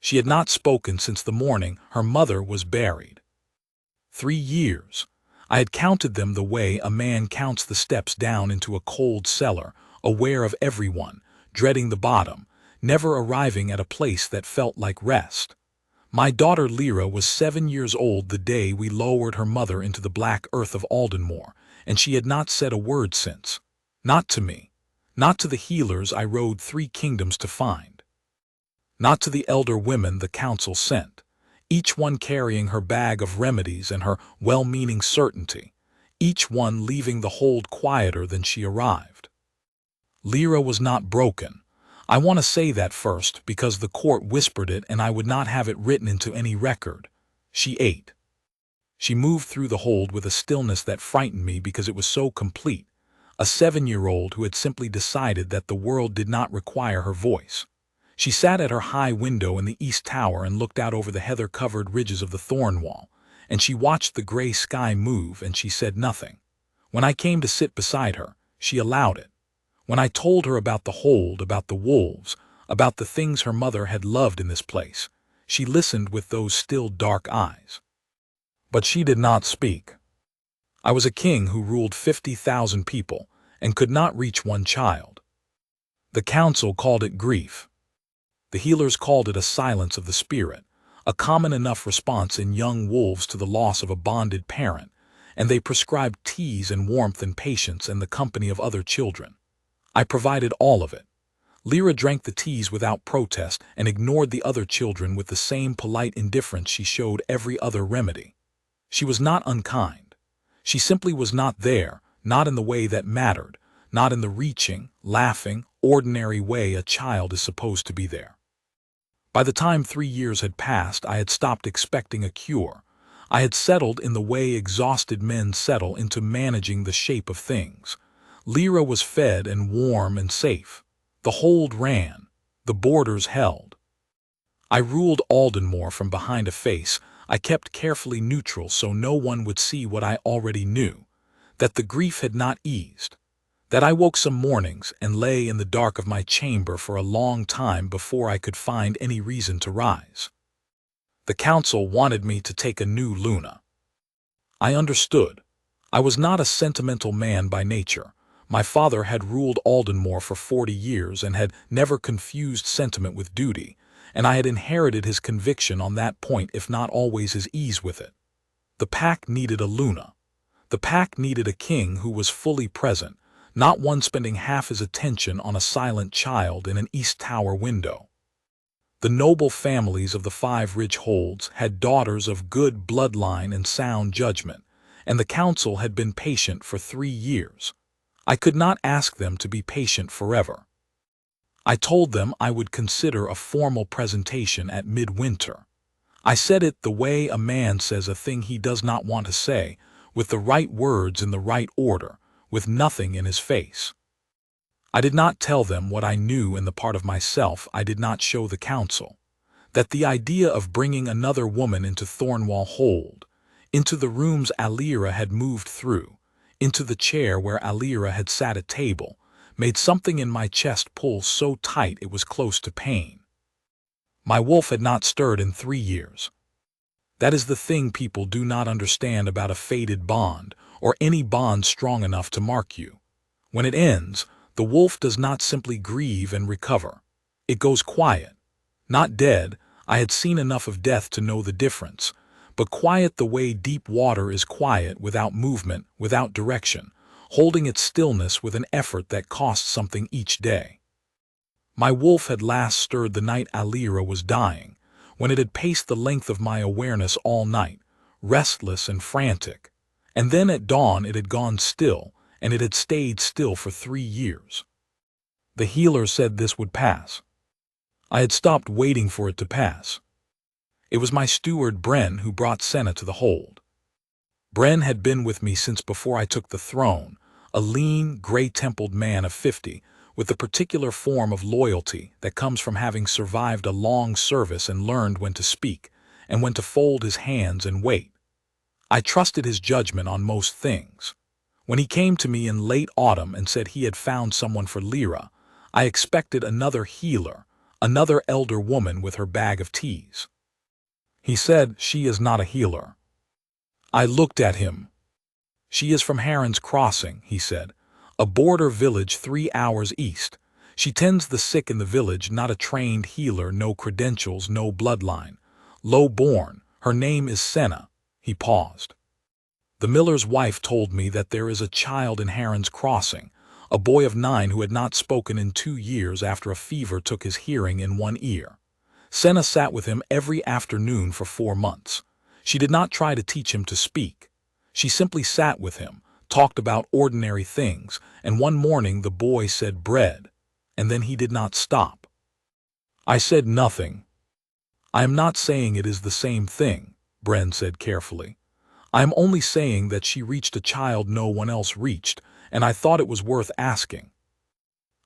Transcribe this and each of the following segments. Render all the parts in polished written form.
She had not spoken since the morning her mother was buried. 3 years. I had counted them the way a man counts the steps down into a cold cellar, aware of everyone, dreading the bottom, never arriving at a place that felt like rest. My daughter Lyra was 7 years old the day we lowered her mother into the black earth of Aldenmore, and she had not said a word since. Not to me. Not to the healers I rode 3 kingdoms to find. Not to the elder women the council sent, each one carrying her bag of remedies and her well-meaning certainty, each one leaving the hold quieter than she arrived. Lyra was not broken. I want to say that first because the court whispered it and I would not have it written into any record. She ate. She moved through the hold with a stillness that frightened me because it was so complete, a 7-year-old who had simply decided that the world did not require her voice. She sat at her high window in the east tower and looked out over the heather-covered ridges of the thorn wall, and she watched the gray sky move and she said nothing. When I came to sit beside her, she allowed it. When I told her about the hold, about the wolves, about the things her mother had loved in this place, she listened with those still dark eyes. But she did not speak. I was a king who ruled 50,000 people and could not reach one child. The council called it grief. The healers called it a silence of the spirit, a common enough response in young wolves to the loss of a bonded parent, and they prescribed teas and warmth and patience and the company of other children. I provided all of it. Lyra drank the teas without protest and ignored the other children with the same polite indifference she showed every other remedy. She was not unkind. She simply was not there, not in the way that mattered, not in the reaching, laughing, ordinary way a child is supposed to be there. By the time 3 years had passed, I had stopped expecting a cure. I had settled in the way exhausted men settle into managing the shape of things. Lyra was fed and warm and safe. The hold ran. The borders held. I ruled Aldenmore from behind a face. I kept carefully neutral so no one would see what I already knew, that the grief had not eased, that I woke some mornings and lay in the dark of my chamber for a long time before I could find any reason to rise. The council wanted me to take a new Luna. I understood. I was not a sentimental man by nature. My father had ruled Aldenmore for 40 years and had never confused sentiment with duty, and I had inherited his conviction on that point if not always his ease with it. The pack needed a Luna. The pack needed a king who was fully present, not one spending half his attention on a silent child in an East Tower window. The noble families of the 5 Ridge Holds had daughters of good bloodline and sound judgment, and the council had been patient for 3 years. I could not ask them to be patient forever. I told them I would consider a formal presentation at midwinter. I said it the way a man says a thing he does not want to say, with the right words in the right order, with nothing in his face. I did not tell them what I knew in the part of myself I did not show the council, that the idea of bringing another woman into Thornwall Hold, into the rooms Alira had moved through, into the chair where Alira had sat at table, made something in my chest pull so tight it was close to pain. My wolf had not stirred in 3 years. That is the thing people do not understand about a fated bond, or any bond strong enough to mark you. When it ends, the wolf does not simply grieve and recover. It goes quiet. Not dead, I had seen enough of death to know the difference, but quiet the way deep water is quiet, without movement, without direction, holding its stillness with an effort that costs something each day. My wolf had last stirred the night Alira was dying, when it had paced the length of my awareness all night, restless and frantic. And then at dawn it had gone still, and it had stayed still for 3 years. The healer said this would pass. I had stopped waiting for it to pass. It was my steward Bren who brought Senna to the hold. Bren had been with me since before I took the throne, a lean, gray-templed man of 50, with the particular form of loyalty that comes from having survived a long service and learned when to speak, and when to fold his hands and wait. I trusted his judgment on most things. When he came to me in late autumn and said he had found someone for Lyra, I expected another healer, another elder woman with her bag of teas. He said, "She is not a healer." I looked at him. "She is from Heron's Crossing," he said, "a border village 3 hours east. She tends the sick in the village, not a trained healer, no credentials, no bloodline. Low born, her name is Senna." He paused. "The miller's wife told me that there is a child in Heron's Crossing, a boy of 9 who had not spoken in 2 years after a fever took his hearing in one ear. Senna sat with him every afternoon for 4 months. She did not try to teach him to speak. She simply sat with him, talked about ordinary things, and one morning the boy said bread, and then he did not stop." I said nothing. "I am not saying it is the same thing," Bren said carefully. "I am only saying that she reached a child no one else reached, and I thought it was worth asking."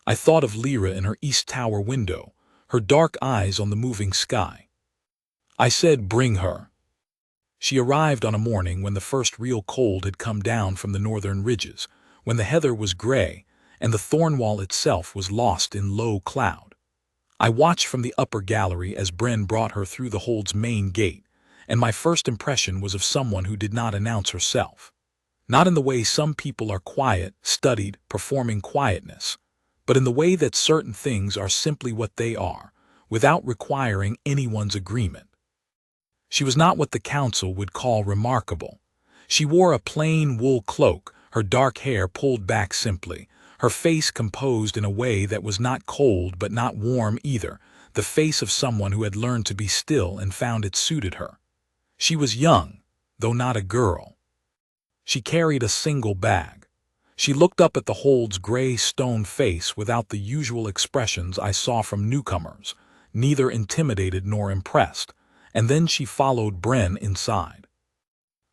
I thought of Lyra in her East Tower window, her dark eyes on the moving sky. I said, "Bring her." She arrived on a morning when the first real cold had come down from the northern ridges, when the heather was gray and the thorn wall itself was lost in low cloud. I watched from the upper gallery as Bren brought her through the hold's main gate, and my first impression was of someone who did not announce herself. Not in the way some people are quiet, studied, performing quietness, but in the way that certain things are simply what they are, without requiring anyone's agreement. She was not what the council would call remarkable. She wore a plain wool cloak, her dark hair pulled back simply, her face composed in a way that was not cold but not warm either, the face of someone who had learned to be still and found it suited her. She was young, though not a girl. She carried a single bag. She looked up at the hold's gray stone face without the usual expressions I saw from newcomers, neither intimidated nor impressed, and then she followed Bren inside.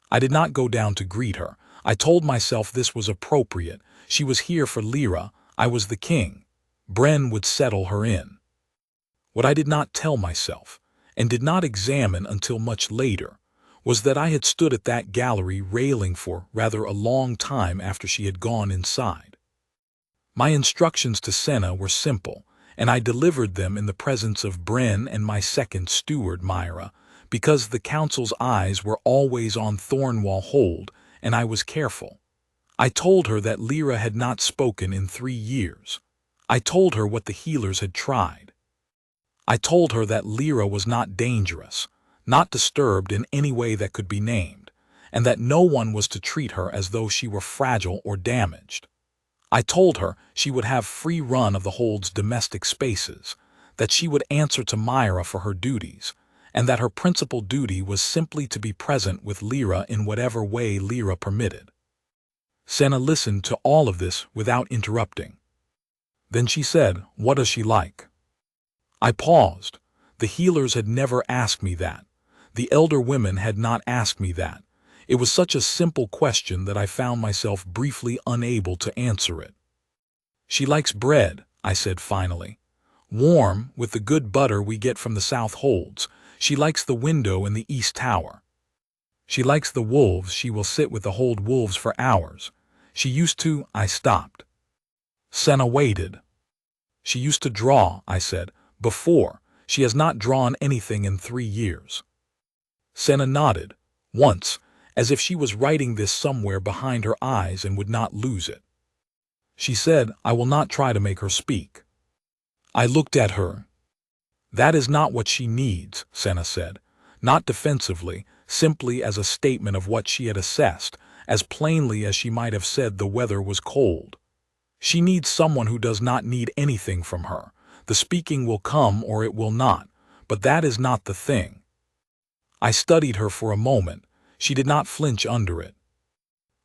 I did not go down to greet her. I told myself this was appropriate. She was here for Lyra. I was the king. Bren would settle her in. What I did not tell myself, and did not examine until much later, was that I had stood at that gallery railing for rather a long time after she had gone inside. My instructions to Senna were simple, and I delivered them in the presence of Bren and my second steward, Myra, because the council's eyes were always on Thornwall Hold, and I was careful. I told her that Lyra had not spoken in 3 years. I told her what the healers had tried. I told her that Lyra was not dangerous, not disturbed in any way that could be named, and that no one was to treat her as though she were fragile or damaged. I told her she would have free run of the hold's domestic spaces, that she would answer to Myra for her duties, and that her principal duty was simply to be present with Lyra in whatever way Lyra permitted. Senna listened to all of this without interrupting. Then she said, "What does she like?" I paused. The healers had never asked me that. The elder women had not asked me that. It was such a simple question that I found myself briefly unable to answer it. "She likes bread," I said finally. "Warm, with the good butter we get from the South Holds. She likes the window in the East Tower. She likes the wolves. She will sit with the Hold wolves for hours. She used to—" I stopped. Senna waited. "She used to draw," I said, "before. She has not drawn anything in 3 years. Senna nodded, once, as if she was writing this somewhere behind her eyes and would not lose it. She said, "I will not try to make her speak." I looked at her. "That is not what she needs," Senna said, not defensively, simply as a statement of what she had assessed, as plainly as she might have said the weather was cold. "She needs someone who does not need anything from her. The speaking will come or it will not, but that is not the thing." I studied her for a moment. She did not flinch under it.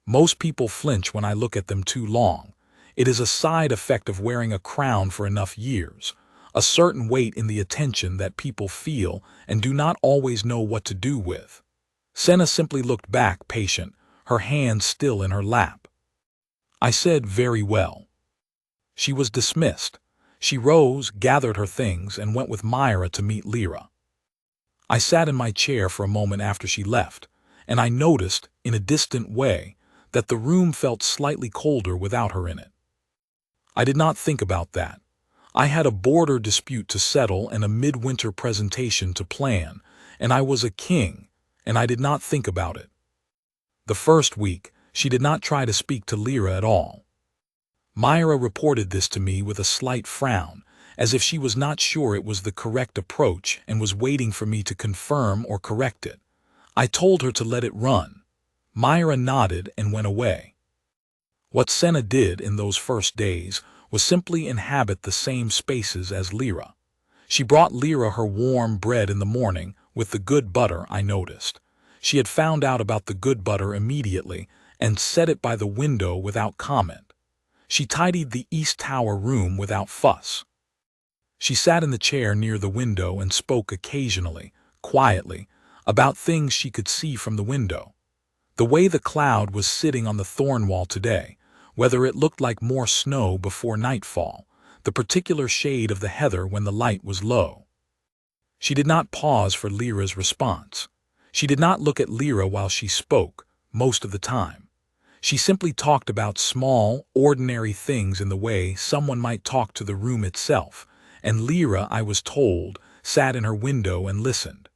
Most people flinch when I look at them too long. It is a side effect of wearing a crown for enough years, a certain weight in the attention that people feel and do not always know what to do with. Senna simply looked back, patient, her hands still in her lap. I said, "Very well." She was dismissed. She rose, gathered her things, and went with Myra to meet Lyra. I sat in my chair for a moment after she left, and I noticed, in a distant way, that the room felt slightly colder without her in it. I did not think about that. I had a border dispute to settle and a midwinter presentation to plan, and I was a king, and I did not think about it. The first week, she did not try to speak to Lyra at all. Myra reported this to me with a slight frown, as if she was not sure it was the correct approach and was waiting for me to confirm or correct it. I told her to let it run. Myra nodded and went away. What Senna did in those first days was simply inhabit the same spaces as Lyra. She brought Lyra her warm bread in the morning with the good butter, I noticed. She had found out about the good butter immediately and set it by the window without comment. She tidied the East Tower room without fuss. She sat in the chair near the window and spoke occasionally, quietly, about things she could see from the window. The way the cloud was sitting on the thorn wall today, whether it looked like more snow before nightfall, the particular shade of the heather when the light was low. She did not pause for Lyra's response. She did not look at Lyra while she spoke, most of the time. She simply talked about small, ordinary things in the way someone might talk to the room itself, and Lyra, I was told, sat in her window and listened.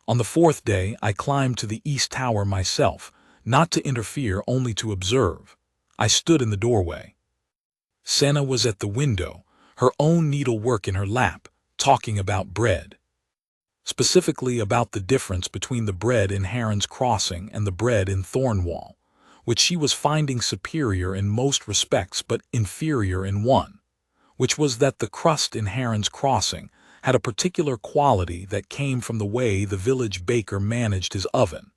On the fourth day, I climbed to the East Tower myself, not to interfere, only to observe. I stood in the doorway. Senna was at the window, her own needlework in her lap, talking about bread. Specifically about the difference between the bread in Heron's Crossing and the bread in Thornwall, which she was finding superior in most respects but inferior in one, which was that the crust in Heron's Crossing had a particular quality that came from the way the village baker managed his oven,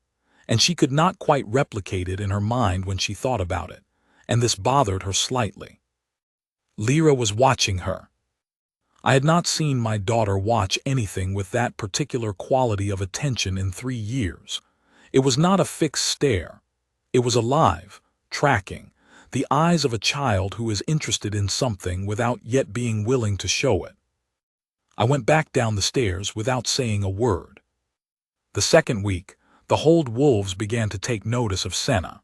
and she could not quite replicate it in her mind when she thought about it, and this bothered her slightly. Lyra was watching her. I had not seen my daughter watch anything with that particular quality of attention in 3 years. It was not a fixed stare. It was alive, tracking, the eyes of a child who is interested in something without yet being willing to show it. I went back down the stairs without saying a word. The second week, the Hold wolves began to take notice of Senna.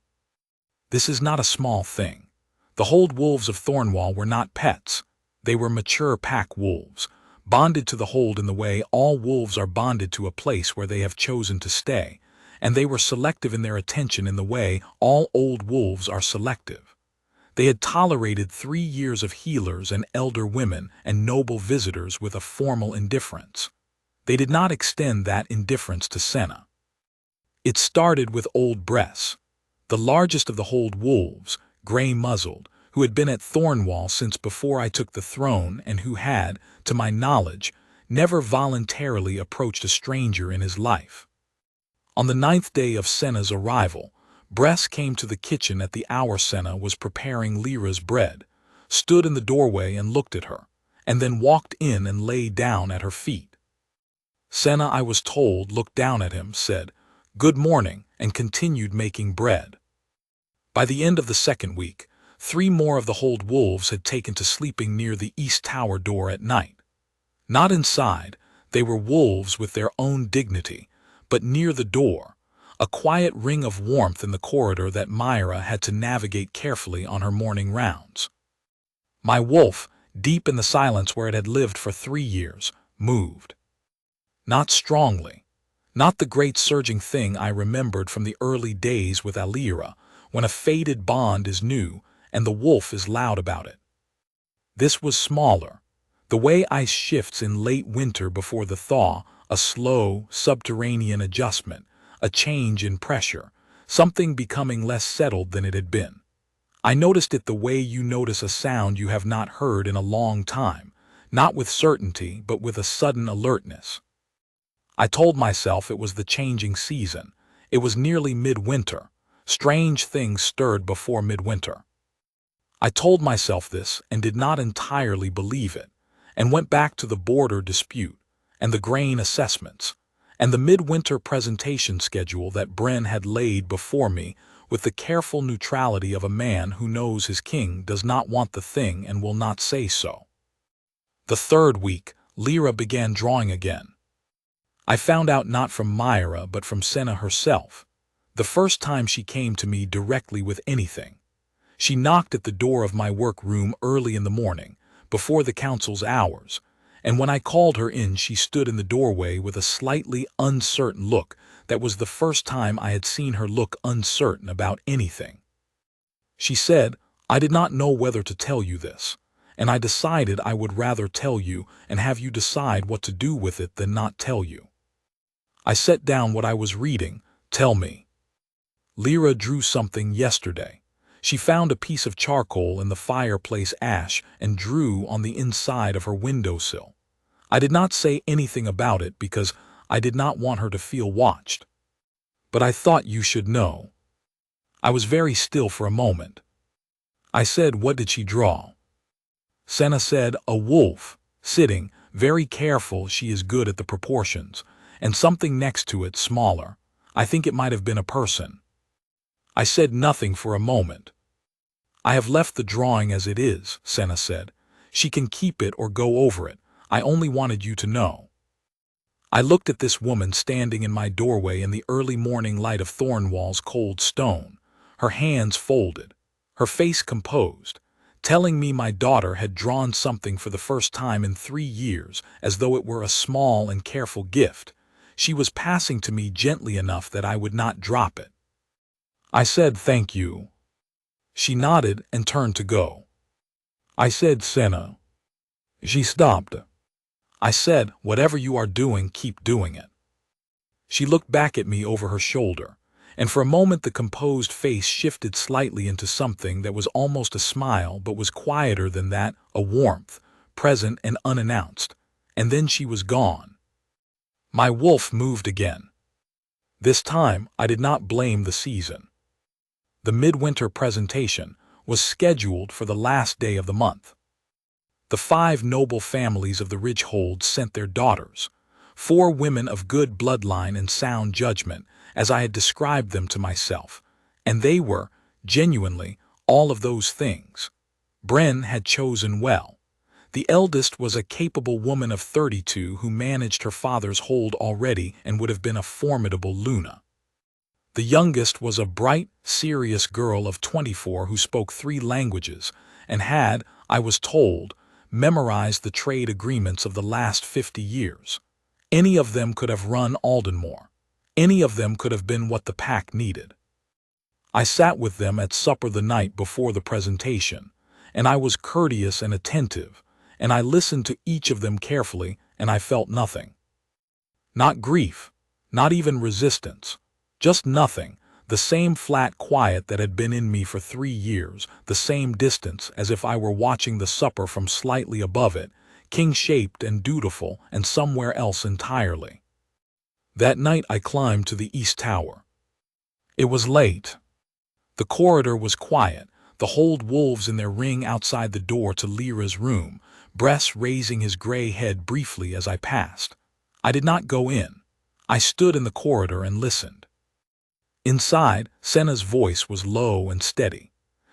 This is not a small thing. The Hold wolves of Thornwall were not pets. They were mature pack wolves, bonded to the Hold in the way all wolves are bonded to a place where they have chosen to stay, and they were selective in their attention in the way all old wolves are selective. They had tolerated 3 years of healers and elder women and noble visitors with a formal indifference. They did not extend that indifference to Senna. It started with old Bress, the largest of the Hold wolves, gray-muzzled, who had been at Thornwall since before I took the throne and who had, to my knowledge, never voluntarily approached a stranger in his life. On the 9th day of Senna's arrival, Bress came to the kitchen at the hour Senna was preparing Lyra's bread, stood in the doorway and looked at her, and then walked in and lay down at her feet. Senna, I was told, looked down at him, said, "Good morning," and continued making bread. By the end of the second week, 3 more of the Hold wolves had taken to sleeping near the East Tower door at night. Not inside, they were wolves with their own dignity, but near the door, a quiet ring of warmth in the corridor that Myra had to navigate carefully on her morning rounds. My wolf, deep in the silence where it had lived for 3 years, moved. Not strongly, not the great surging thing I remembered from the early days with Alira, when a faded bond is new and the wolf is loud about it. This was smaller, the way ice shifts in late winter before the thaw, a slow, subterranean adjustment, a change in pressure, something becoming less settled than it had been. I noticed it the way you notice a sound you have not heard in a long time, not with certainty but with a sudden alertness. I told myself it was the changing season. It was nearly midwinter. Strange things stirred before midwinter. I told myself this and did not entirely believe it, and went back to the border dispute, and the grain assessments, and the midwinter presentation schedule that Bren had laid before me with the careful neutrality of a man who knows his king does not want the thing and will not say so. The third week, Lyra began drawing again. I found out not from Myra but from Senna herself, the first time she came to me directly with anything. She knocked at the door of my workroom early in the morning, before the council's hours, and when I called her in she stood in the doorway with a slightly uncertain look that was the first time I had seen her look uncertain about anything. She said, "I did not know whether to tell you this, and I decided I would rather tell you and have you decide what to do with it than not tell you." I set down what I was reading. "Tell me." Lyra drew something yesterday. She found a piece of charcoal in the fireplace ash and drew on the inside of her windowsill. I did not say anything about it because I did not want her to feel watched. "But I thought you should know." I was very still for a moment. I said, "What did she draw?" Senna said, "A wolf, sitting, very careful, she is good at the proportions, and something next to it smaller. I think it might have been a person." I said nothing for a moment. "I have left the drawing as it is," Senna said. "She can keep it or go over it. I only wanted you to know." I looked at this woman standing in my doorway in the early morning light of Thornwall's cold stone, her hands folded, her face composed, telling me my daughter had drawn something for the first time in 3 years, as though it were a small and careful gift. She was passing to me gently enough that I would not drop it. I said, "Thank you." She nodded and turned to go. I said, "Senna." She stopped. I said, "Whatever you are doing, keep doing it." She looked back at me over her shoulder, and for a moment the composed face shifted slightly into something that was almost a smile but was quieter than that, a warmth, present and unannounced, and then she was gone. My wolf moved again. This time I did not blame the season. The midwinter presentation was scheduled for the last day of the month. The 5 noble families of the Ridgehold sent their daughters, 4 women of good bloodline and sound judgment, as I had described them to myself, and they were, genuinely, all of those things. Bren had chosen well. The eldest was a capable woman of 32 who managed her father's hold already and would have been a formidable Luna. The youngest was a bright, serious girl of 24 who spoke 3 languages and had, I was told, memorized the trade agreements of the last 50 years. Any of them could have run Aldenmore. Any of them could have been what the pack needed. I sat with them at supper the night before the presentation, and I was courteous and attentive, and I listened to each of them carefully, and I felt nothing. Not grief, not even resistance, just nothing, the same flat quiet that had been in me for 3 years, the same distance as if I were watching the supper from slightly above it, king-shaped and dutiful and somewhere else entirely. That night I climbed to the East Tower. It was late. The corridor was quiet, the hold wolves in their ring outside the door to Lyra's room, Bress raising his gray head briefly as I passed. I did not go in. I stood in the corridor and listened. Inside, Senna's voice was low and steady.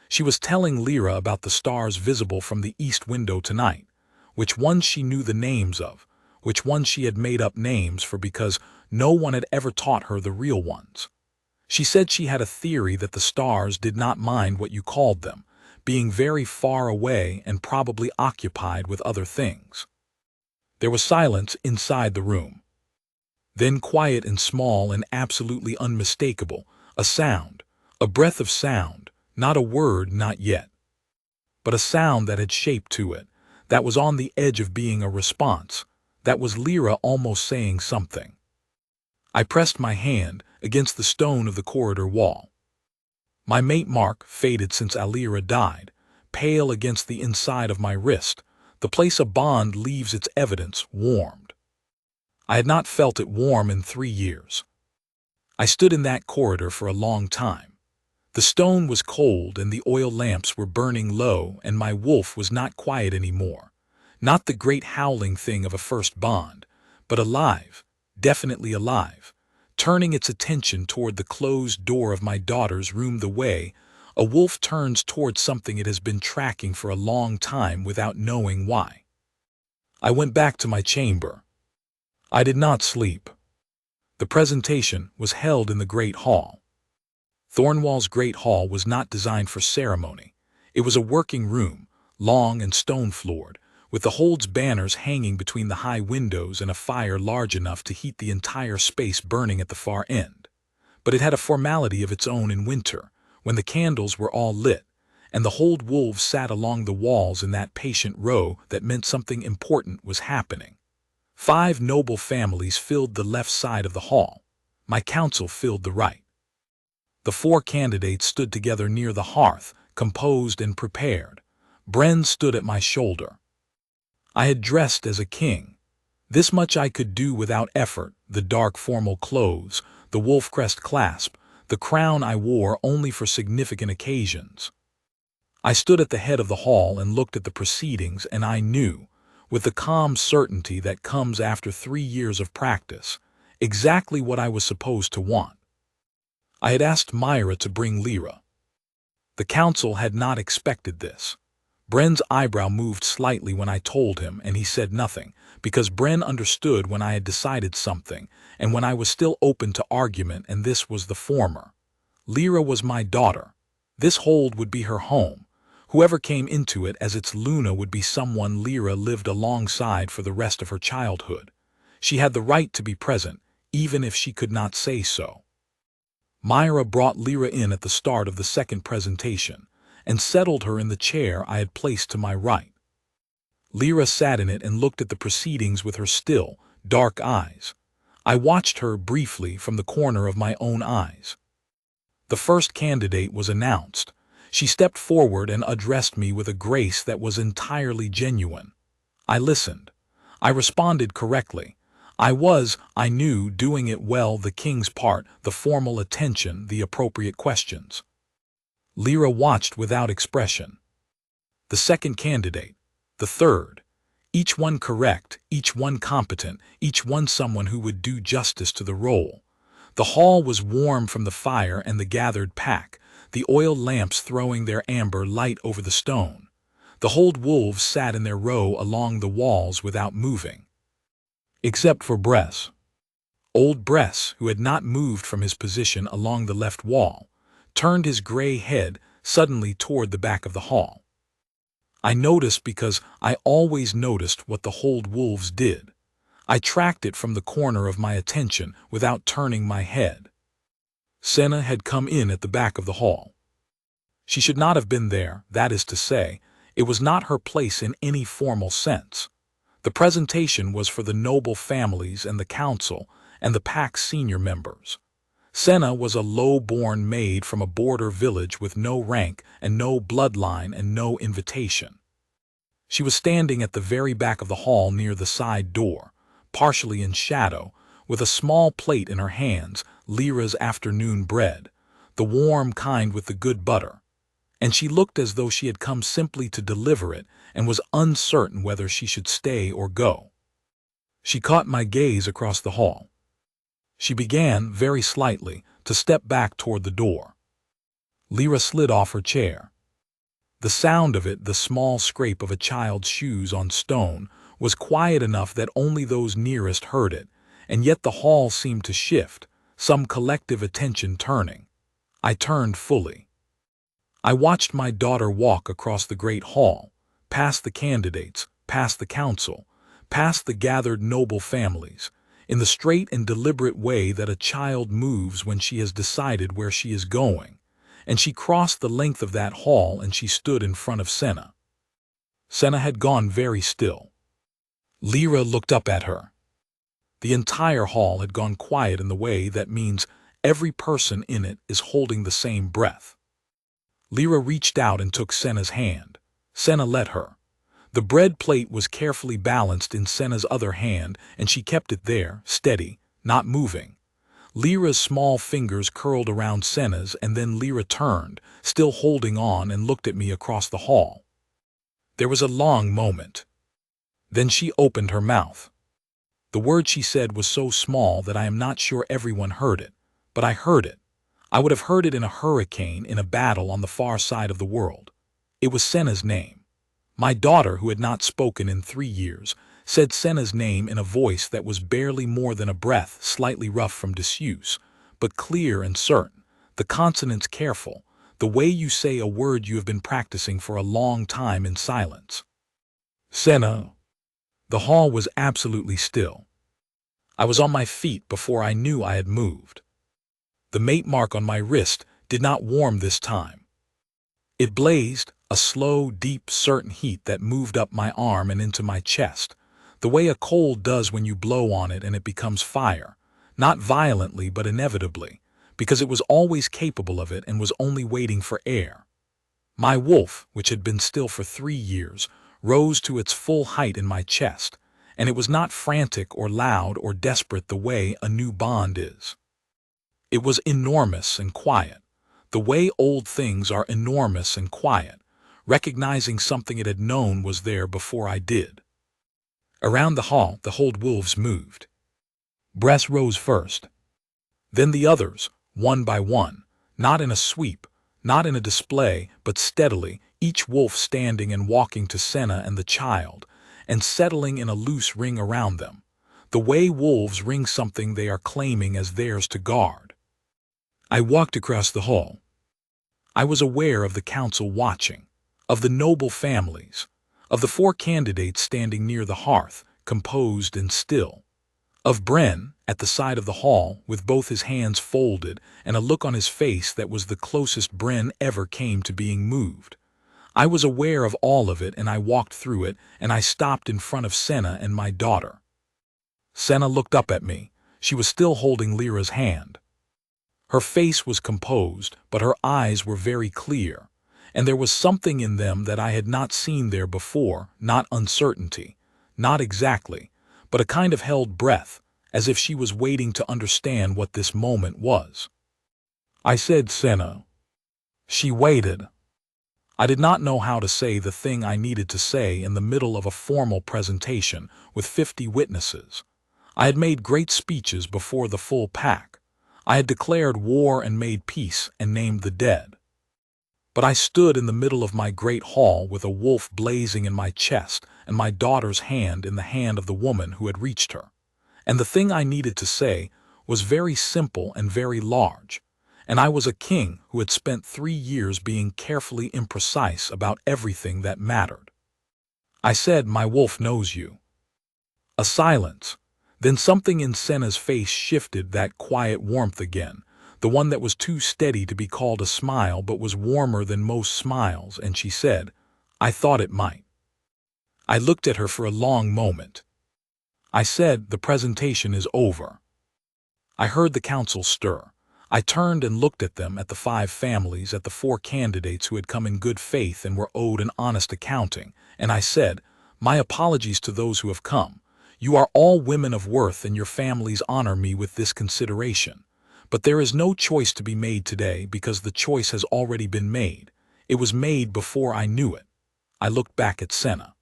She was telling Lyra about the stars visible from the east window tonight, which ones she knew the names of, which ones she had made up names for because no one had ever taught her the real ones. She said she had a theory that the stars did not mind what you called them, being very far away and probably occupied with other things. There was silence inside the room. Then quiet and small and absolutely unmistakable, a sound, a breath of sound, not a word, not yet. But a sound that had shape to it, that was on the edge of being a response, that was Lyra almost saying something. I pressed my hand against the stone of the corridor wall. My mate mark, faded since Lyra died, pale against the inside of my wrist, the place a bond leaves its evidence, warmed. I had not felt it warm in 3 years. I stood in that corridor for a long time. The stone was cold and the oil lamps were burning low, and my wolf was not quiet anymore. Not the great howling thing of a first bond, but alive, definitely alive, turning its attention toward the closed door of my daughter's room the way a wolf turns toward something it has been tracking for a long time without knowing why. I went back to my chamber. I did not sleep. The presentation was held in the Great Hall. Thornwall's Great Hall was not designed for ceremony. It was a working room, long and stone-floored, with the hold's banners hanging between the high windows and a fire large enough to heat the entire space burning at the far end. But it had a formality of its own in winter, when the candles were all lit, and the hold wolves sat along the walls in that patient row that meant something important was happening. 5 noble families filled the left side of the hall. My council filled the right. The 4 candidates stood together near the hearth, composed and prepared. Bren stood at my shoulder. I had dressed as a king. This much I could do without effort: the dark formal clothes, the wolf crest clasp, the crown I wore only for significant occasions. I stood at the head of the hall and looked at the proceedings, and I knew, with the calm certainty that comes after 3 years of practice, exactly what I was supposed to want. I had asked Myra to bring Lyra. The council had not expected this. Bren's eyebrow moved slightly when I told him, and he said nothing, because Bren understood when I had decided something, and when I was still open to argument, and this was the former. Lyra was my daughter. This hold would be her home. Whoever came into it as its Luna would be someone Lyra lived alongside for the rest of her childhood. She had the right to be present, even if she could not say so. Myra brought Lyra in at the start of the second presentation, and settled her in the chair I had placed to my right. Lyra sat in it and looked at the proceedings with her still, dark eyes. I watched her briefly from the corner of my own eyes. The first candidate was announced. She stepped forward and addressed me with a grace that was entirely genuine. I listened. I responded correctly. I knew, doing it well, the king's part, the formal attention, the appropriate questions. Lyra watched without expression. The second candidate, the third, each one correct, each one competent, each one someone who would do justice to the role. The hall was warm from the fire and the gathered pack, the oil lamps throwing their amber light over the stone. The hold wolves sat in their row along the walls without moving. Except for Bress. Old Bress, who had not moved from his position along the left wall, turned his gray head suddenly toward the back of the hall. I noticed because I always noticed what the hold wolves did. I tracked it from the corner of my attention without turning my head. Senna had come in at the back of the hall. She should not have been there, that is to say, it was not her place in any formal sense. The presentation was for the noble families and the council and the pack's senior members. Senna was a low-born maid from a border village with no rank and no bloodline and no invitation. She was standing at the very back of the hall near the side door, partially in shadow, with a small plate in her hands, Lyra's afternoon bread, the warm kind with the good butter, and she looked as though she had come simply to deliver it and was uncertain whether she should stay or go. She caught my gaze across the hall. She began, very slightly, to step back toward the door. Lyra slid off her chair. The sound of it, the small scrape of a child's shoes on stone, was quiet enough that only those nearest heard it, and yet the hall seemed to shift, some collective attention turning. I turned fully. I watched my daughter walk across the great hall, past the candidates, past the council, past the gathered noble families, in the straight and deliberate way that a child moves when she has decided where she is going, and she crossed the length of that hall and she stood in front of Senna. Senna had gone very still. Lyra looked up at her. The entire hall had gone quiet in the way that means every person in it is holding the same breath. Lyra reached out and took Senna's hand. Senna let her. The bread plate was carefully balanced in Senna's other hand, and she kept it there, steady, not moving. Lyra's small fingers curled around Senna's, and then Lyra turned, still holding on, and looked at me across the hall. There was a long moment. Then she opened her mouth. The word she said was so small that I am not sure everyone heard it, but I heard it. I would have heard it in a hurricane, in a battle on the far side of the world. It was Senna's name. My daughter, who had not spoken in 3 years, said Senna's name in a voice that was barely more than a breath, slightly rough from disuse, but clear and certain, the consonants careful, the way you say a word you have been practicing for a long time in silence. Senna. The hall was absolutely still. I was on my feet before I knew I had moved. The mate mark on my wrist did not warm this time. It blazed, a slow, deep, certain heat that moved up my arm and into my chest, the way a coal does when you blow on it and it becomes fire, not violently but inevitably, because it was always capable of it and was only waiting for air. My wolf, which had been still for 3 years, rose to its full height in my chest, and it was not frantic or loud or desperate the way a new bond is. It was enormous and quiet, the way old things are enormous and quiet, recognizing something it had known was there before I did. Around the hall, the whole wolves moved. Bress rose first. Then the others, one by one, not in a sweep, not in a display, but steadily, each wolf standing and walking to Senna and the child, and settling in a loose ring around them, the way wolves ring something they are claiming as theirs to guard. I walked across the hall. I was aware of the council watching, of the noble families, of the 4 candidates standing near the hearth, composed and still, of Bren at the side of the hall with both his hands folded and a look on his face that was the closest Bren ever came to being moved. I was aware of all of it, and I walked through it, and I stopped in front of Senna and my daughter. Senna looked up at me. She was still holding Lyra's hand. Her face was composed, but her eyes were very clear, and there was something in them that I had not seen there before, not uncertainty, not exactly, but a kind of held breath, as if she was waiting to understand what this moment was. I said, Senna. She waited. I did not know how to say the thing I needed to say in the middle of a formal presentation with 50 witnesses. I had made great speeches before the full pack. I had declared war and made peace and named the dead. But I stood in the middle of my great hall with a wolf blazing in my chest and my daughter's hand in the hand of the woman who had reached her. And the thing I needed to say was very simple and very large, and I was a king who had spent 3 years being carefully imprecise about everything that mattered. I said, my wolf knows you. A silence. Then something in Senna's face shifted, that quiet warmth again, the one that was too steady to be called a smile but was warmer than most smiles, and she said, I thought it might. I looked at her for a long moment. I said, the presentation is over. I heard the council stir. I turned and looked at them, at the 5 families, at the 4 candidates who had come in good faith and were owed an honest accounting, and I said, my apologies to those who have come. You are all women of worth and your families honor me with this consideration. But there is no choice to be made today because the choice has already been made. It was made before I knew it. I looked back at Senna.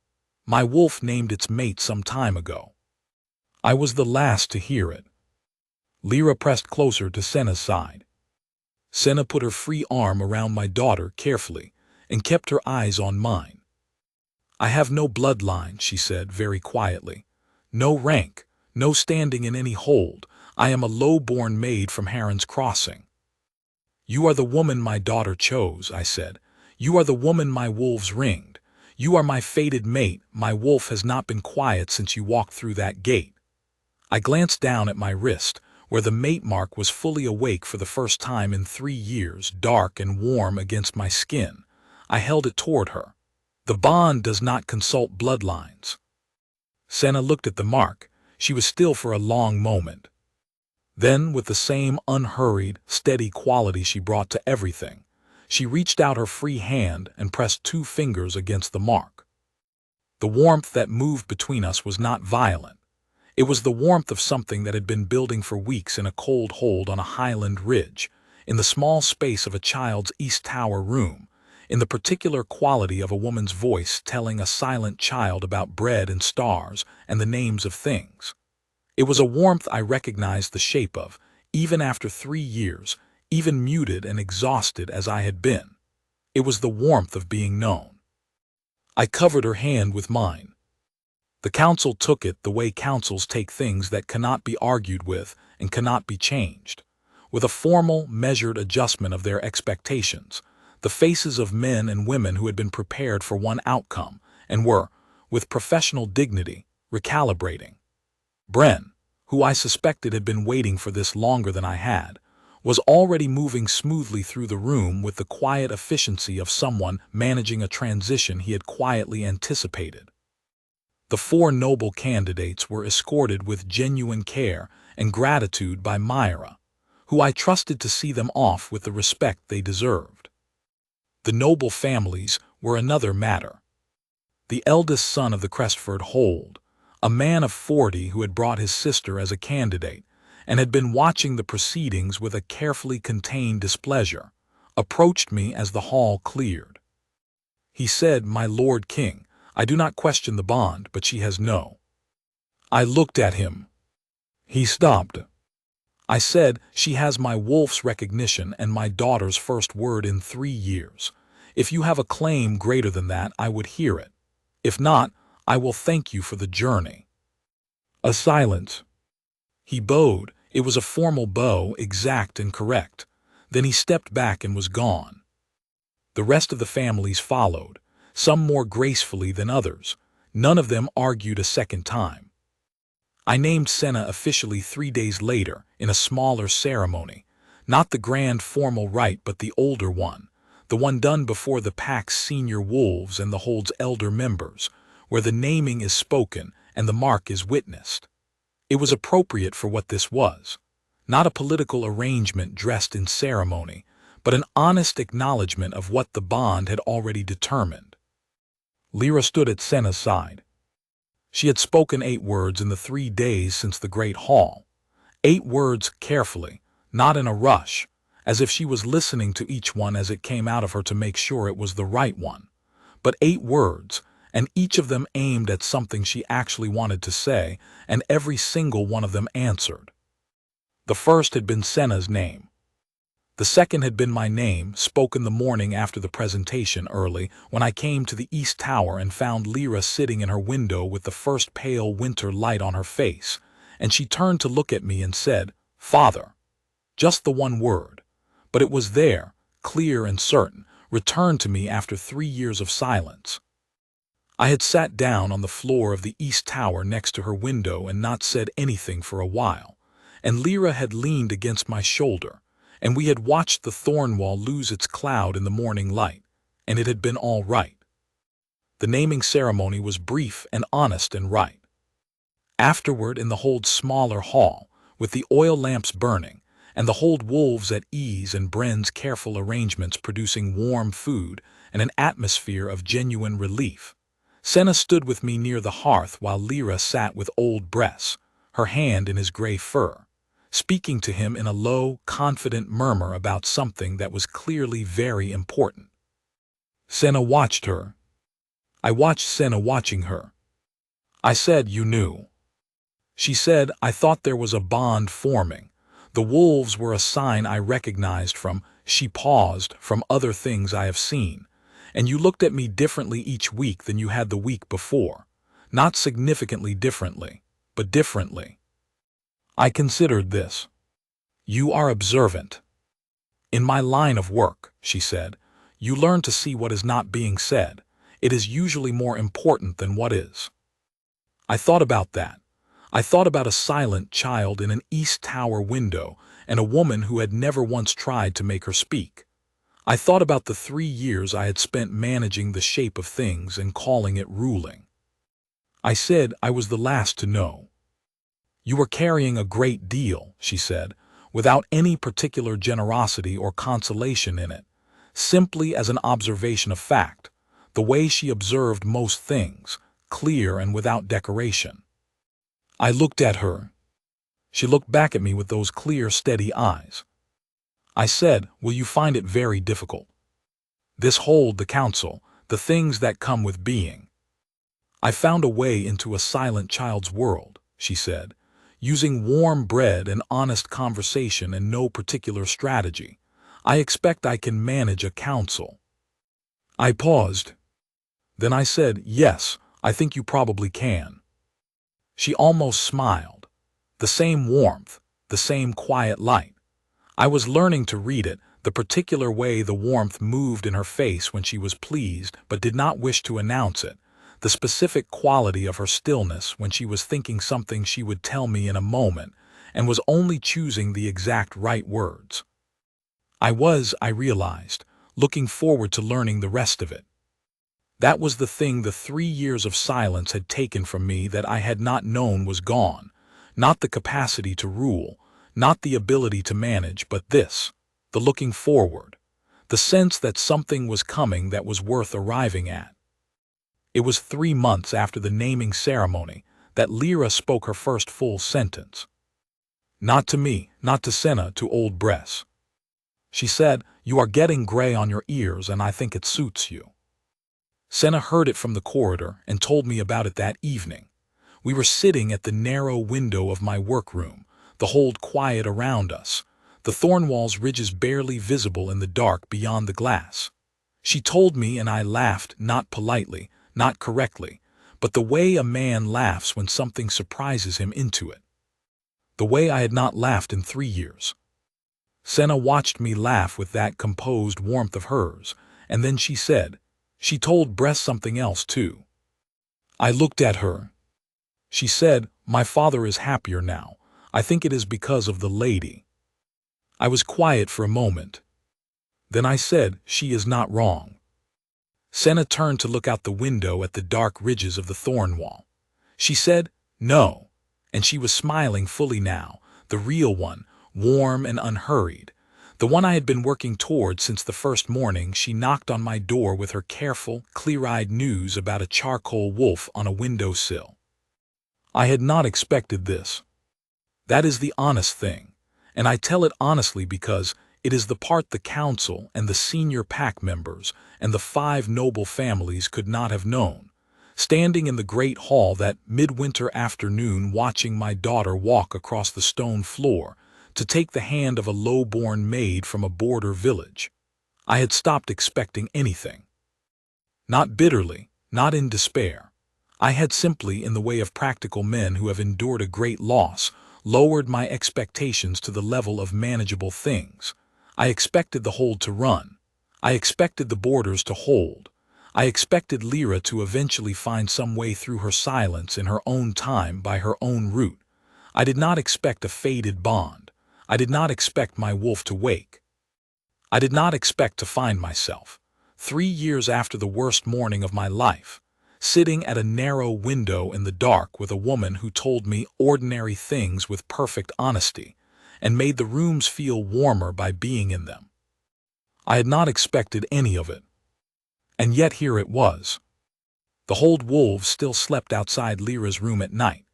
My wolf named its mate some time ago. I was the last to hear it. Lyra pressed closer to Senna's side. Senna put her free arm around my daughter carefully and kept her eyes on mine. I have no bloodline, she said very quietly. No rank, no standing in any hold. I am a low-born maid from Heron's Crossing. You are the woman my daughter chose, I said. You are the woman my wolves ringed. You are my fated mate. My wolf has not been quiet since you walked through that gate. I glanced down at my wrist, where the mate mark was fully awake for the first time in 3 years, dark and warm against my skin. I held it toward her. The bond does not consult bloodlines. Senna looked at the mark. She was still for a long moment. Then, with the same unhurried, steady quality she brought to everything, she reached out her free hand and pressed 2 fingers against the mark. The warmth that moved between us was not violent. It was the warmth of something that had been building for weeks in a cold hold on a highland ridge, in the small space of a child's East Tower room, in the particular quality of a woman's voice telling a silent child about bread and stars and the names of things. It was a warmth I recognized the shape of, even after 3 years, even muted and exhausted as I had been. It was the warmth of being known. I covered her hand with mine. The council took it the way councils take things that cannot be argued with and cannot be changed. With a formal, measured adjustment of their expectations, the faces of men and women who had been prepared for one outcome and were, with professional dignity, recalibrating. Bren, who I suspected had been waiting for this longer than I had, was already moving smoothly through the room with the quiet efficiency of someone managing a transition he had quietly anticipated. The four noble candidates were escorted with genuine care and gratitude by Myra, who I trusted to see them off with the respect they deserved. The noble families were another matter. The eldest son of the Crestford hold, a man of 40 who had brought his sister as a candidate and had been watching the proceedings with a carefully contained displeasure, approached me as the hall cleared. He said, "My Lord King, I do not question the bond, but she has no." I looked at him. He stopped. I said, "She has my wolf's recognition and my daughter's first word in 3 years. If you have a claim greater than that, I would hear it. If not, I will thank you for the journey." A silence. He bowed. It was a formal bow, exact and correct. Then he stepped back and was gone. The rest of the families followed, some more gracefully than others. None of them argued a second time. I named Senna officially 3 days later in a smaller ceremony, not the grand formal rite but the older one, the one done before the pack's senior wolves and the hold's elder members, where the naming is spoken and the mark is witnessed. It was appropriate for what this was, not a political arrangement dressed in ceremony, but an honest acknowledgement of what the bond had already determined. Lyra stood at Senna's side. She had spoken 8 words in the 3 days since the great hall. 8 words carefully, not in a rush, as if she was listening to each one as it came out of her to make sure it was the right one. But 8 words, and each of them aimed at something she actually wanted to say, and every single one of them answered. The first had been Senna's name. The second had been my name, spoken the morning after the presentation early, when I came to the East Tower and found Lyra sitting in her window with the first pale winter light on her face, and she turned to look at me and said, "Father." Just the one word. But it was there, clear and certain, returned to me after 3 years of silence. I had sat down on the floor of the East Tower next to her window and not said anything for a while, and Lyra had leaned against my shoulder, and we had watched the thorn wall lose its cloud in the morning light, and it had been all right. The naming ceremony was brief and honest and right. Afterward, in the hold's smaller hall, with the oil lamps burning, and the hold wolves at ease and Bren's careful arrangements producing warm food and an atmosphere of genuine relief, Senna stood with me near the hearth while Lyra sat with old Bress, her hand in his gray fur, speaking to him in a low, confident murmur about something that was clearly very important. Senna watched her. I watched Senna watching her. I said, "You knew." She said, "I thought there was a bond forming. The wolves were a sign I recognized from," she paused, "from other things I have seen. And you looked at me differently each week than you had the week before. Not significantly differently, but differently. I considered this. You are observant. In my line of work," she said, "you learn to see what is not being said. It is usually more important than what is." I thought about that. I thought about a silent child in an East Tower window and a woman who had never once tried to make her speak. I thought about the 3 years I had spent managing the shape of things and calling it ruling. I said I was the last to know. "You were carrying a great deal," she said, without any particular generosity or consolation in it, simply as an observation of fact, the way she observed most things, clear and without decoration. I looked at her. She looked back at me with those clear, steady eyes. I said, "Will you find it very difficult? This hold, the council, the things that come with being." "I found a way into a silent child's world," she said, "using warm bread and honest conversation and no particular strategy. I expect I can manage a council." I paused. Then I said, "Yes, I think you probably can." She almost smiled. The same warmth, the same quiet light. I was learning to read it, the particular way the warmth moved in her face when she was pleased but did not wish to announce it, the specific quality of her stillness when she was thinking something she would tell me in a moment and was only choosing the exact right words. I realized, looking forward to learning the rest of it. That was the thing the 3 years of silence had taken from me that I had not known was gone, not the capacity to rule, not the ability to manage, but this, the looking forward, the sense that something was coming that was worth arriving at. It was 3 months after the naming ceremony that Lyra spoke her first full sentence. Not to me, not to Senna, to old Bress. She said, "You are getting gray on your ears and I think it suits you." Senna heard it from the corridor and told me about it that evening. We were sitting at the narrow window of my workroom, the hold quiet around us, the Thornwall's ridges barely visible in the dark beyond the glass. She told me and I laughed, not politely, not correctly, but the way a man laughs when something surprises him into it. The way I had not laughed in 3 years. Senna watched me laugh with that composed warmth of hers, and then she said, "She told Bress something else too." I looked at her. She said, "My father is happier now. I think it is because of the lady." I was quiet for a moment. Then I said, "She is not wrong." Senna turned to look out the window at the dark ridges of the Thornwall. She said, "No," and she was smiling fully now, the real one, warm and unhurried, the one I had been working toward since the first morning she knocked on my door with her careful, clear-eyed news about a charcoal wolf on a windowsill. I had not expected this. That is the honest thing, and I tell it honestly because it is the part the council and the senior pack members and the 5 noble families could not have known, standing in the great hall that midwinter afternoon watching my daughter walk across the stone floor to take the hand of a low-born maid from a border village. I had stopped expecting anything. Not bitterly, not in despair. I had simply, in the way of practical men who have endured a great loss, lowered my expectations to the level of manageable things. I expected the hold to run. I expected the borders to hold. I expected Lyra to eventually find some way through her silence in her own time by her own route. I did not expect a faded bond. I did not expect my wolf to wake. I did not expect to find myself, 3 years after the worst morning of my life, sitting at a narrow window in the dark with a woman who told me ordinary things with perfect honesty and made the rooms feel warmer by being in them. I had not expected any of it. And yet here it was. The hold wolves still slept outside Lyra's room at night,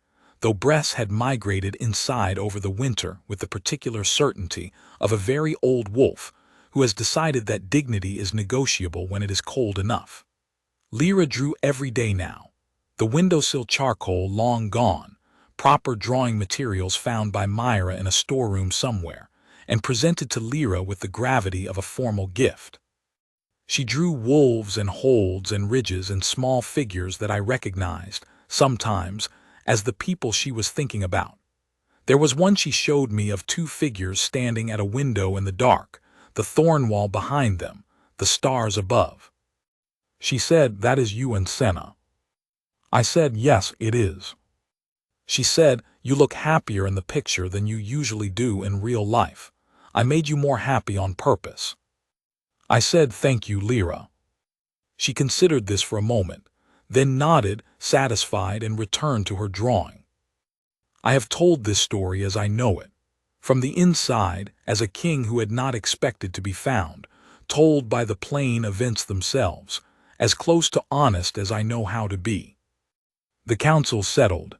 though Bress had migrated inside over the winter with the particular certainty of a very old wolf who has decided that dignity is negotiable when it is cold enough. Lyra drew every day now, the windowsill charcoal long gone, proper drawing materials found by Myra in a storeroom somewhere, and presented to Lyra with the gravity of a formal gift. She drew wolves and holds and ridges and small figures that I recognized, sometimes, as the people she was thinking about. There was one she showed me of 2 figures standing at a window in the dark, the Thornwall behind them, the stars above. She said, "That is you and Senna." I said, "Yes, it is." She said, "You look happier in the picture than you usually do in real life. I made you more happy on purpose." I said, "Thank you, Lyra." She considered this for a moment, then nodded, satisfied, and returned to her drawing. I have told this story as I know it, from the inside, as a king who had not expected to be found, told by the plain events themselves, as close to honest as I know how to be. The council settled.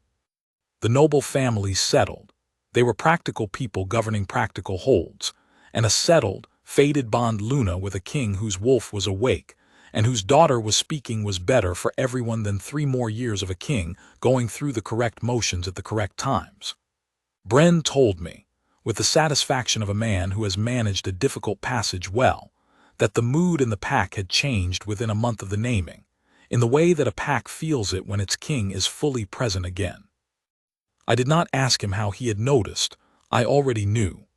The noble families settled. They were practical people governing practical holds, and a settled, fated bond Luna with a king whose wolf was awake, and whose daughter was speaking was better for everyone than 3 more years of a king going through the correct motions at the correct times. Bren told me, with the satisfaction of a man who has managed a difficult passage well, that the mood in the pack had changed within a month of the naming, in the way that a pack feels it when its king is fully present again. I did not ask him how he had noticed. I already knew.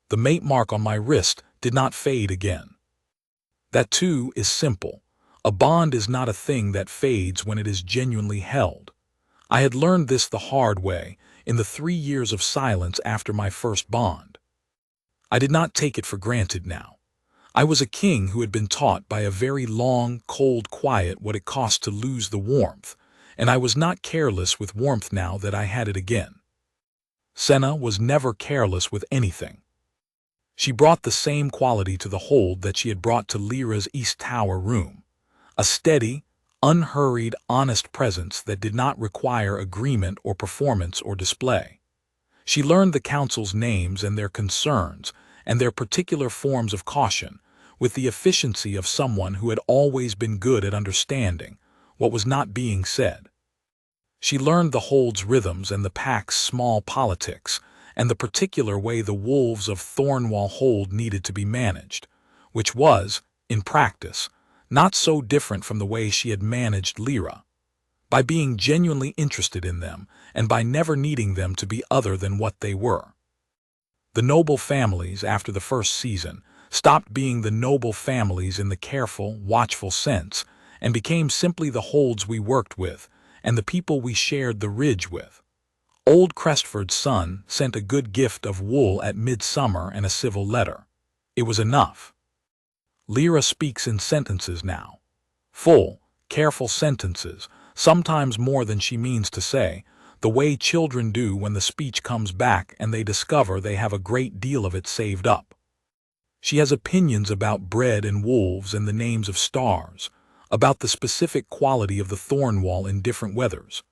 The mate mark on my wrist did not fade again. That too is simple. A bond is not a thing that fades when it is genuinely held. I had learned this the hard way in the 3 years of silence after my first bond. I did not take it for granted now. I was a king who had been taught by a very long, cold quiet what it cost to lose the warmth, and I was not careless with warmth now that I had it again. Senna was never careless with anything. She brought the same quality to the hold that she had brought to Lyra's East Tower room, a steady, unhurried, honest presence that did not require agreement or performance or display. She learned the council's names and their concerns and their particular forms of caution with the efficiency of someone who had always been good at understanding what was not being said. She learned the hold's rhythms and the pack's small politics, and the particular way the wolves of Thornwall Hold needed to be managed, which was, in practice, not so different from the way she had managed Lyra, by being genuinely interested in them and by never needing them to be other than what they were. The noble families, after the first season, stopped being the noble families in the careful, watchful sense, and became simply the holds we worked with and the people we shared the ridge with. Old Crestford's son sent a good gift of wool at midsummer and a civil letter. It was enough. Lyra speaks in sentences now. Full, careful sentences, sometimes more than she means to say, the way children do when the speech comes back and they discover they have a great deal of it saved up. She has opinions about bread and wolves and the names of stars, about the specific quality of the Thornwall in different weathers,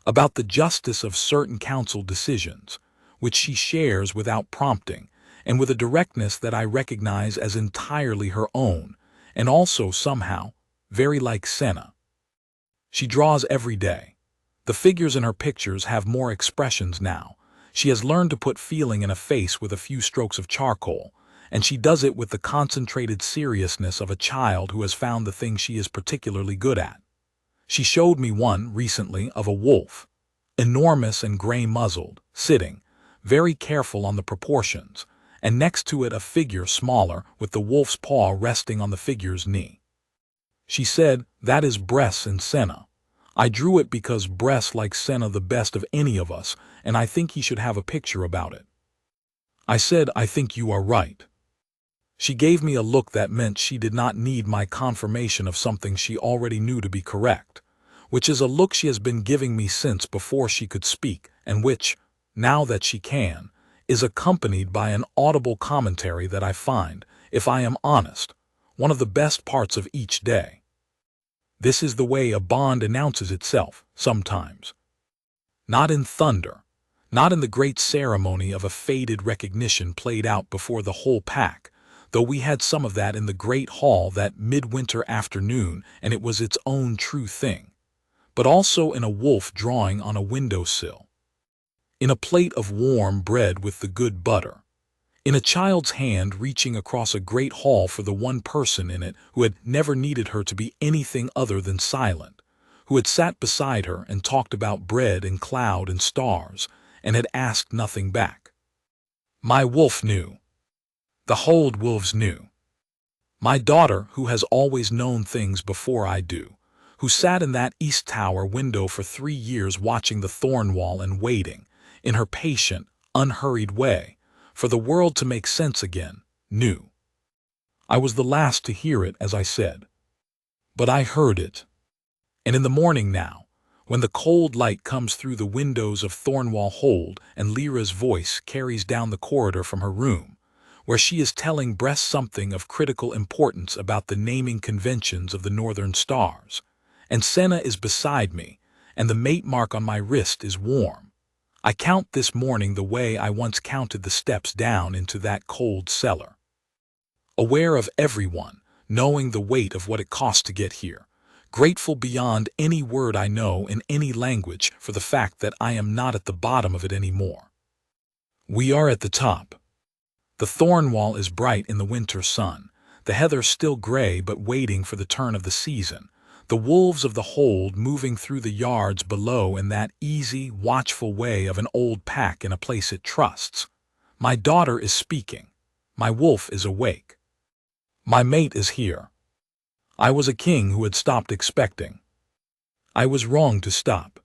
about the justice of certain council decisions, which she shares without prompting, and with a directness that I recognize as entirely her own, and also somehow very like Senna. She draws every day. The figures in her pictures have more expressions now. She has learned to put feeling in a face with a few strokes of charcoal, and she does it with the concentrated seriousness of a child who has found the thing she is particularly good at. She showed me one recently of a wolf, enormous and gray-muzzled, sitting, very careful on the proportions, and next to it a figure smaller with the wolf's paw resting on the figure's knee. She said, "That is Bress and Senna. I drew it because Bress likes Senna the best of any of us, and I think he should have a picture about it." I said, "I think you are right." She gave me a look that meant she did not need my confirmation of something she already knew to be correct, which is a look she has been giving me since before she could speak, and which, now that she can, is accompanied by an audible commentary that I find, if I am honest, one of the best parts of each day. This is the way a bond announces itself, sometimes. Not in thunder, not in the great ceremony of a faded recognition played out before the whole pack, though we had some of that in the great hall that midwinter afternoon, and it was its own true thing, but also in a wolf drawing on a window-sill, in a plate of warm bread with the good butter, in a child's hand reaching across a great hall for the one person in it who had never needed her to be anything other than silent, who had sat beside her and talked about bread and cloud and stars, and had asked nothing back. My wolf knew. The hold wolves knew. My daughter, who has always known things before I do, who sat in that East Tower window for 3 years watching the Thornwall and waiting, in her patient, unhurried way, for the world to make sense again, knew. I was the last to hear it, as I said. But I heard it. And in the morning now, when the cold light comes through the windows of Thornwall Hold and Lyra's voice carries down the corridor from her room, where she is telling Bress something of critical importance about the naming conventions of the northern stars, and Senna is beside me, and the mate mark on my wrist is warm, I count this morning the way I once counted the steps down into that cold cellar. Aware of everyone, knowing the weight of what it cost to get here, grateful beyond any word I know in any language for the fact that I am not at the bottom of it anymore. We are at the top. The Thornwall is bright in the winter sun, the heather still gray but waiting for the turn of the season, the wolves of the hold moving through the yards below in that easy, watchful way of an old pack in a place it trusts. My daughter is speaking. My wolf is awake. My mate is here. I was a king who had stopped expecting. I was wrong to stop.